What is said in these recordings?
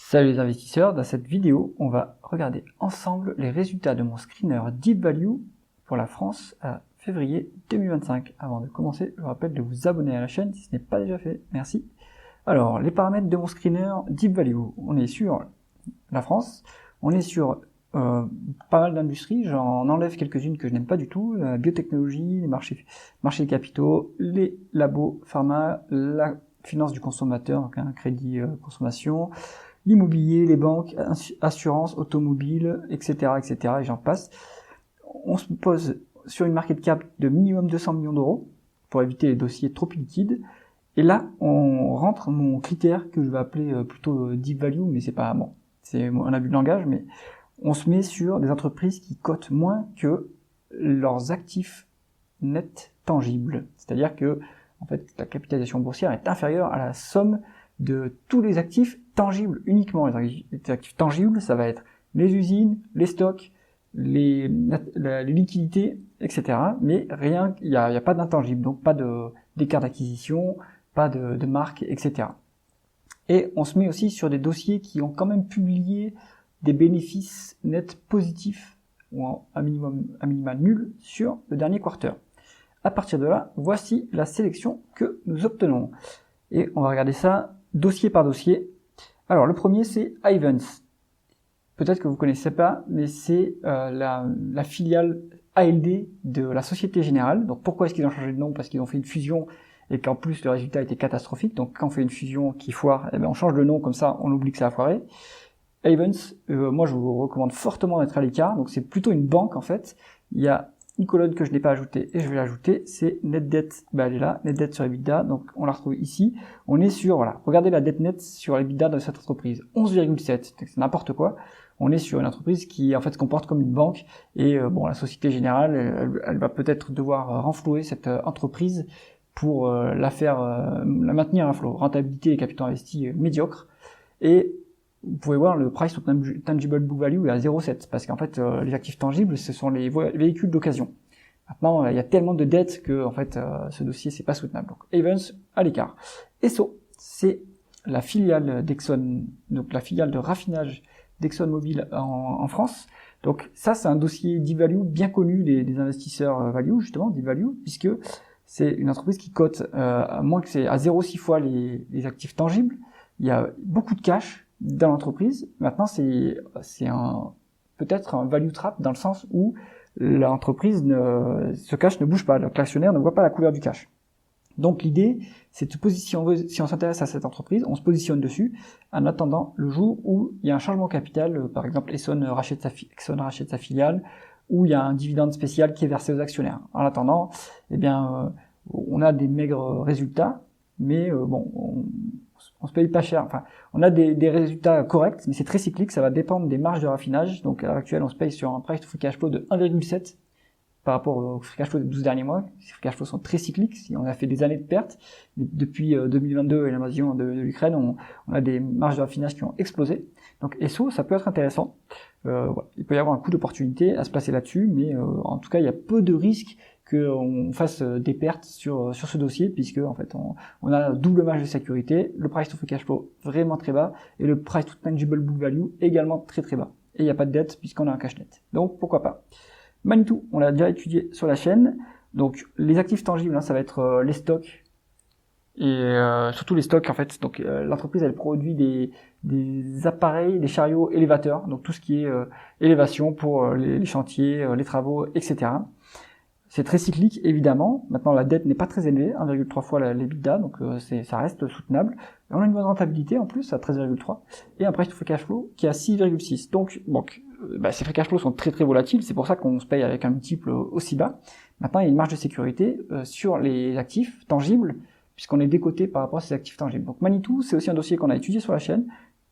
Salut les investisseurs, dans cette vidéo, on va regarder ensemble les résultats de mon screener Deep Value pour la France à février 2025. Avant de commencer, je vous rappelle de vous abonner à la chaîne si ce n'est pas déjà fait. Merci. Alors, les paramètres de mon screener Deep Value. On est sur la France, on est sur pas mal d'industries, j'en enlève quelques-unes que je n'aime pas du tout, la biotechnologie, les marchés des capitaux, les labos, pharma, la finance du consommateur, donc un crédit consommation, l'immobilier, les banques, assurance, automobile, etc., etc., et j'en passe. On se pose sur une market cap de minimum 200 millions d'euros pour éviter les dossiers trop liquides. Et là, on rentre mon critère que je vais appeler plutôt deep value, mais c'est pas bon, c'est un abus de langage, mais on se met sur des entreprises qui cotent moins que leurs actifs nets tangibles. C'est-à-dire que, en fait, la capitalisation boursière est inférieure à la somme de tous les actifs tangibles uniquement. Les actifs tangibles, ça va être les usines, les stocks, les liquidités, etc. Mais rien, il n'y a pas d'intangible, donc pas d'écart d'acquisition, pas de marque, etc. Et on se met aussi sur des dossiers qui ont quand même publié des bénéfices nets positifs ou à minima nul sur le dernier quarter. À partir de là, voici la sélection que nous obtenons. Et on va regarder ça dossier par dossier. Alors le premier c'est Ayvens. Peut-être que vous ne connaissez pas, mais c'est la filiale ALD de la Société Générale. Donc pourquoi est-ce qu'ils ont changé de nom? Parce qu'ils ont fait une fusion et qu'en plus le résultat était catastrophique. Donc quand on fait une fusion qui foire, eh bien, on change de nom, comme ça on oublie que ça a foiré. Ayvens, moi je vous recommande fortement d'être à l'écart. Donc c'est plutôt une banque en fait. Il y a une colonne que je n'ai pas ajoutée et je vais l'ajouter, c'est net debt, elle est là, net debt sur EBITDA, donc on la retrouve ici. On est sur, voilà, regardez la dette nette sur l'EBITDA de cette entreprise, 11,7, c'est n'importe quoi. On est sur une entreprise qui en fait se comporte comme une banque et bon, la Société Générale, elle va peut-être devoir renflouer cette entreprise pour la maintenir à flot. Rentabilité et capitaux investis médiocres. Et vous pouvez voir le price to tangible book value est à 0,7 parce qu'en fait les actifs tangibles ce sont les véhicules d'occasion. Maintenant il y a tellement de dettes que en fait ce dossier c'est pas soutenable. Donc Ayvens à l'écart. Esso c'est la filiale d'Exxon, donc la filiale de raffinage d'ExxonMobil en France. Donc ça c'est un dossier deep value bien connu des investisseurs value justement deep value puisque c'est une entreprise qui cote à moins que c'est à 0,6 fois les actifs tangibles. Il y a beaucoup de cash dans l'entreprise. Maintenant, c'est peut-être un value trap dans le sens où l'entreprise ce cash ne bouge pas, l'actionnaire ne voit pas la couleur du cash. Donc l'idée, c'est de se positionner, si on s'intéresse à cette entreprise, on se positionne dessus en attendant le jour où il y a un changement capital, par exemple Exxon rachète sa filiale, où il y a un dividende spécial qui est versé aux actionnaires. En attendant, eh bien, on a des maigres résultats, mais bon, on se paye pas cher. Enfin, on a des résultats corrects, mais c'est très cyclique, ça va dépendre des marges de raffinage. Donc à l'heure actuelle, on se paye sur un price to free cash flow de 1,7 par rapport au free cash flow des 12 derniers mois. Ces free cash flows sont très cycliques, si on a fait des années de pertes. Depuis 2022 et l'invasion de l'Ukraine, on a des marges de raffinage qui ont explosé. Donc Esso, ça peut être intéressant. Voilà. Il peut y avoir un coup d'opportunité à se placer là-dessus, mais en tout cas, il y a peu de risques qu'on fasse des pertes sur ce dossier, puisque en fait on a double marge de sécurité, le price to free cash flow vraiment très bas, et le price to tangible book value également très très bas. Et il n'y a pas de dette puisqu'on a un cash net. Donc pourquoi pas. Manitou, on l'a déjà étudié sur la chaîne. Donc les actifs tangibles, hein, ça va être les stocks, et surtout les stocks en fait. Donc l'entreprise elle produit des appareils, des chariots élévateurs, donc tout ce qui est élévation pour les chantiers, les travaux, etc. C'est très cyclique, évidemment. Maintenant, la dette n'est pas très élevée, 1,3 fois l'EBITDA, donc ça reste soutenable. Et on a une bonne rentabilité en plus, à 13,3, et un price to free cash flow qui est à 6,6. Donc, ces free cash flows sont très très volatiles, c'est pour ça qu'on se paye avec un multiple aussi bas. Maintenant, il y a une marge de sécurité sur les actifs tangibles, puisqu'on est décoté par rapport à ces actifs tangibles. Donc Manitou, c'est aussi un dossier qu'on a étudié sur la chaîne.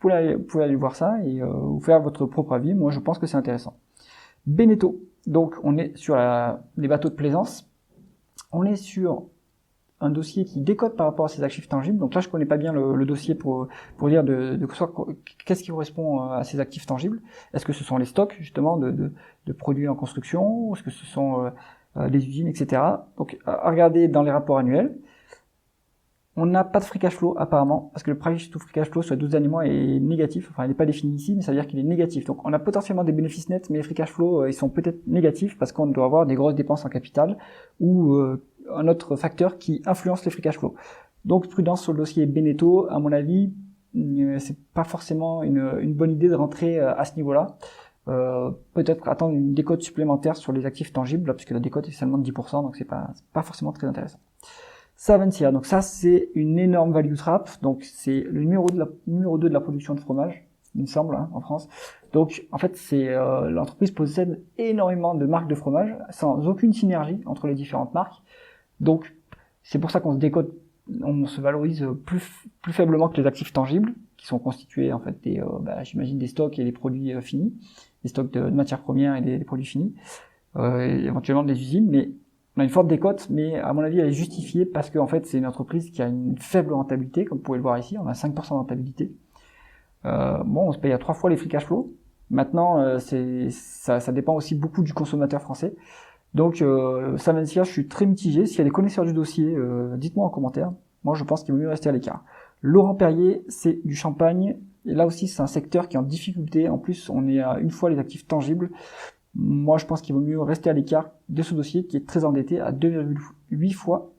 Vous pouvez aller voir ça et vous faire votre propre avis. Moi, je pense que c'est intéressant. Beneteau. Donc on est sur les bateaux de plaisance, on est sur un dossier qui décote par rapport à ces actifs tangibles. Donc là je connais pas bien le dossier pour dire qu'est-ce qui correspond à ces actifs tangibles. Est-ce que ce sont les stocks justement de produits en construction, est-ce que ce sont les usines, etc. Donc à regarder dans les rapports annuels. On n'a pas de free cash flow apparemment, parce que le price to free cash flow sur les 12 derniers mois est négatif, enfin il n'est pas défini ici, mais ça veut dire qu'il est négatif. Donc on a potentiellement des bénéfices nets, mais les free cash flow ils sont peut-être négatifs parce qu'on doit avoir des grosses dépenses en capital ou un autre facteur qui influence les free cash flow. Donc prudence sur le dossier Beneteau, à mon avis, c'est pas forcément une bonne idée de rentrer à ce niveau-là. Peut-être attendre une décote supplémentaire sur les actifs tangibles, puisque la décote est seulement de 10%, donc c'est pas forcément très intéressant. Savencia, donc ça c'est une énorme value trap, donc c'est le numéro 2 de la production de fromage, il me semble, hein, en France. Donc en fait c'est l'entreprise possède énormément de marques de fromage sans aucune synergie entre les différentes marques. Donc c'est pour ça qu'on se décote, on se valorise plus faiblement que les actifs tangibles qui sont constitués en fait des j'imagine des stocks et des produits finis, des stocks de matières premières et des produits finis, et éventuellement des usines, mais on a une forte décote, mais à mon avis elle est justifiée parce que en fait c'est une entreprise qui a une faible rentabilité, comme vous pouvez le voir ici, on a 5% de rentabilité. On se paye à 3 fois les free cash flow. Maintenant ça dépend aussi beaucoup du consommateur français. Donc Savencia, je suis très mitigé. S'il y a des connaisseurs du dossier, dites-moi en commentaire. Moi je pense qu'il vaut mieux rester à l'écart. Laurent Perrier, c'est du champagne, et là aussi c'est un secteur qui est en difficulté. En plus on est à une fois les actifs tangibles. Moi, je pense qu'il vaut mieux rester à l'écart de ce dossier qui est très endetté à 2,8 fois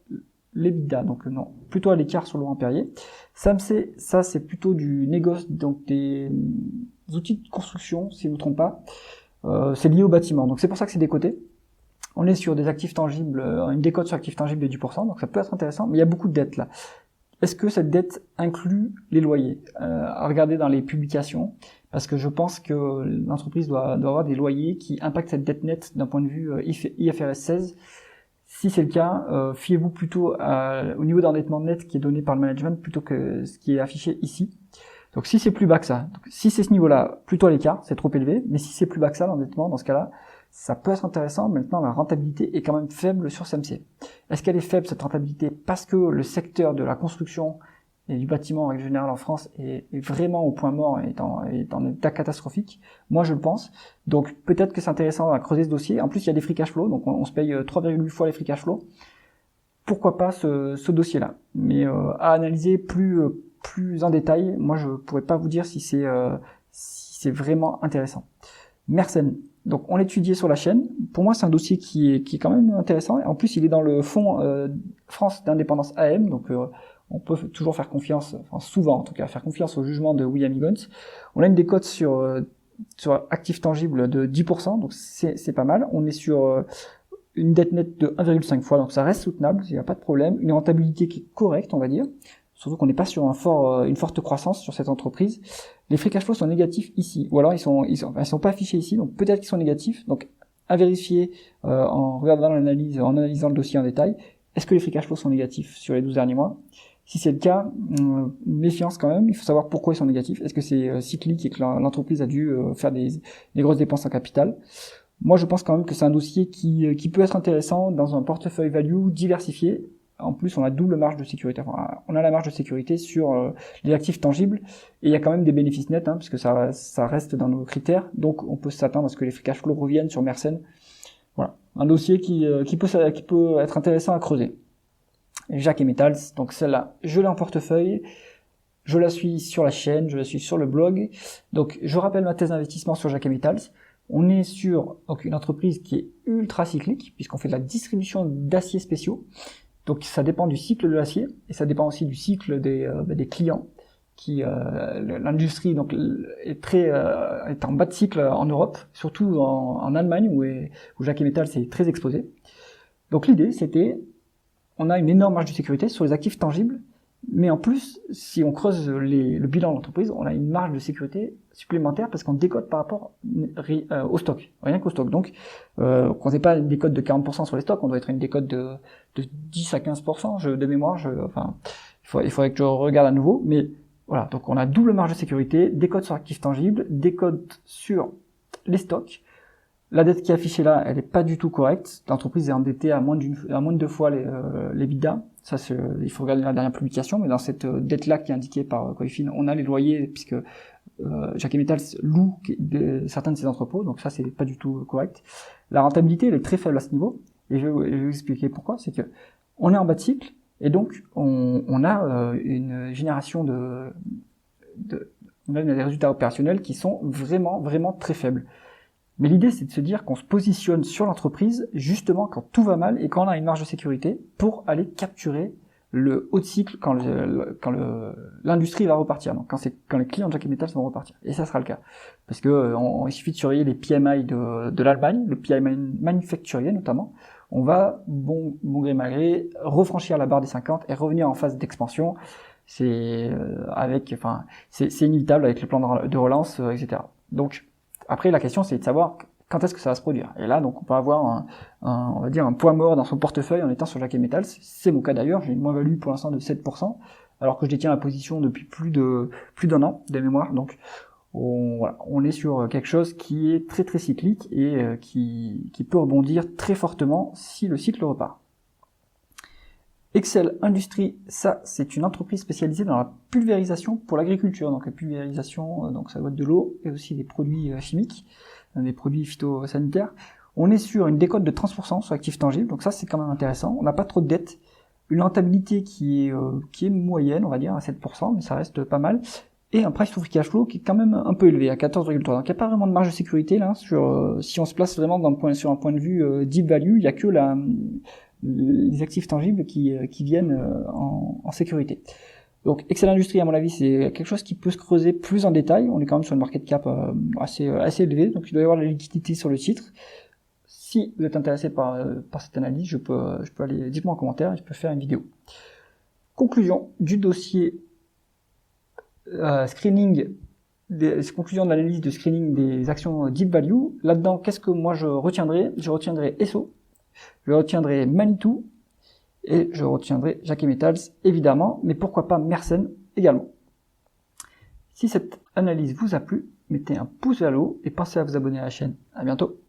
l'EBITDA. Donc non, plutôt à l'écart sur Laurent Perrier. SAMC, ça c'est plutôt du négoce, donc des outils de construction, si je ne me trompe pas. C'est lié au bâtiment, donc c'est pour ça que c'est décoté. On est sur des actifs tangibles, une décote sur actifs tangibles de 10%, donc ça peut être intéressant, mais il y a beaucoup de dettes là. Est-ce que cette dette inclut les loyers? À regarder dans les publications, parce que je pense que l'entreprise doit avoir des loyers qui impactent cette dette nette d'un point de vue IFRS 16. Si c'est le cas, fiez-vous plutôt au niveau d'endettement net qui est donné par le management plutôt que ce qui est affiché ici. Donc si c'est plus bas que ça, donc, si c'est ce niveau-là, plutôt à l'écart, c'est trop élevé, mais si c'est plus bas que ça, l'endettement, dans ce cas-là, ça peut être intéressant. Maintenant, la rentabilité est quand même faible sur SAMC. Est-ce qu'elle est faible, cette rentabilité, parce que le secteur de la construction et du bâtiment en règle générale en France est vraiment au point mort et est en état catastrophique? Moi, je le pense. Donc, peut-être que c'est intéressant à creuser ce dossier. En plus, il y a des free cash flow, donc on se paye 3,8 fois les free cash flow. Pourquoi pas ce dossier-là? Mais à analyser plus en détail, moi, je pourrais pas vous dire si c'est vraiment intéressant. Mersenne. Donc, on l'étudiait sur la chaîne. Pour moi, c'est un dossier qui est quand même intéressant. En plus, il est dans le fonds France d'indépendance AM, donc on peut toujours faire confiance, enfin souvent en tout cas, faire confiance au jugement de William Higgins. On a une décote sur actifs tangibles de 10%, donc c'est pas mal. On est sur une dette nette de 1,5 fois, donc ça reste soutenable, il n'y a pas de problème. Une rentabilité qui est correcte, on va dire. Surtout qu'on n'est pas sur une forte croissance sur cette entreprise. Les free cash flow sont négatifs ici, ou alors ils sont pas affichés ici, donc peut-être qu'ils sont négatifs. Donc à vérifier en regardant l'analyse, en analysant le dossier en détail. Est-ce que les free cash flow sont négatifs sur les 12 derniers mois? Si c'est le cas, méfiance quand même. Il faut savoir pourquoi ils sont négatifs. Est-ce que c'est cyclique et que l'entreprise a dû faire des grosses dépenses en capital? Moi, je pense quand même que c'est un dossier qui peut être intéressant dans un portefeuille value diversifié. En plus, on a double marge de sécurité. Enfin, on a la marge de sécurité sur les actifs tangibles et il y a quand même des bénéfices nets, puisque ça reste dans nos critères. Donc, on peut s'attendre à ce que les free cash flow reviennent sur Mersenne. Voilà, un dossier qui peut être intéressant à creuser. Jacques et Metals, donc celle-là, je l'ai en portefeuille, je la suis sur la chaîne, je la suis sur le blog. Donc, je rappelle ma thèse d'investissement sur Jacques et Metals. On est sur donc une entreprise qui est ultra cyclique, puisqu'on fait de la distribution d'aciers spéciaux. Donc, ça dépend du cycle de l'acier, et ça dépend aussi du cycle des clients. L'industrie donc est en bas de cycle en Europe, surtout en Allemagne où Jacques et Metals est très exposé. Donc, l'idée, c'était on a une énorme marge de sécurité sur les actifs tangibles, mais en plus, si on creuse le bilan de l'entreprise, on a une marge de sécurité supplémentaire parce qu'on décote par rapport au stock, rien qu'au stock. Donc, qu'on n'ait pas une décote de 40% sur les stocks, on doit être une décote de 10 à 15% de mémoire. Il faudrait que je regarde à nouveau, mais voilà. Donc, on a double marge de sécurité, décote sur actifs tangibles, décote sur les stocks. La dette qui est affichée là, elle est pas du tout correcte. L'entreprise est endettée à moins de 2 fois les bidas. Ça, il faut regarder la dernière publication, mais dans cette dette-là qui est indiquée par Coifin, on a les loyers puisque Jacques et Metals loue certains de ses entrepôts, donc ça, c'est pas du tout correct. La rentabilité, elle est très faible à ce niveau, et je vais vous expliquer pourquoi. C'est que on est en bas de cycle, Et donc, on a une génération on a des résultats opérationnels qui sont vraiment, vraiment très faibles. Mais l'idée, c'est de se dire qu'on se positionne sur l'entreprise justement quand tout va mal et quand on a une marge de sécurité pour aller capturer le haut de cycle quand l'industrie va repartir. Donc quand les clients de Jacquet Metals vont repartir. Et ça sera le cas. Parce que il suffit de surveiller les PMI de l'Allemagne, le PMI manufacturier notamment. On va, bon gré mal gré, refranchir la barre des 50 et revenir en phase d'expansion. C'est inévitable avec le plan de relance, etc. Donc après, la question, c'est de savoir quand est-ce que ça va se produire. Et là, donc, on peut avoir on va dire un point mort dans son portefeuille en étant sur Jacquet Metals. C'est mon cas d'ailleurs. J'ai une moins-value pour l'instant de 7%, alors que je détiens la position depuis plus d'un an de mémoire. Donc, on est sur quelque chose qui est très très cyclique et qui peut rebondir très fortement si le cycle repart. Excel Industrie, ça c'est une entreprise spécialisée dans la pulvérisation pour l'agriculture. Donc la pulvérisation, donc ça va être de l'eau et aussi des produits chimiques, des produits phytosanitaires. On est sur une décote de 30% sur actifs tangibles, donc ça c'est quand même intéressant. On n'a pas trop de dettes, une rentabilité qui est moyenne, on va dire à 7%, mais ça reste pas mal. Et un price to free cash flow qui est quand même un peu élevé, à 14,3. Donc il n'y a pas vraiment de marge de sécurité là. Si on se place vraiment sur un point de vue deep value, il n'y a que les actifs tangibles qui viennent en sécurité. Donc Excel Industrie, à mon avis, c'est quelque chose qui peut se creuser plus en détail. On est quand même sur une market cap assez élevé, donc il doit y avoir de la liquidité sur le titre. Si vous êtes intéressé par cette analyse, je peux aller, dites-moi en commentaire, je peux faire une vidéo. Conclusion du dossier conclusion de l'analyse de screening des actions deep value. Là-dedans, qu'est-ce que moi je retiendrai? Je retiendrai Esso, je retiendrai Manitou et je retiendrai Jacquet Metals évidemment, mais pourquoi pas Mersen également. Si cette analyse vous a plu, mettez un pouce vers le haut et pensez à vous abonner à la chaîne. À bientôt.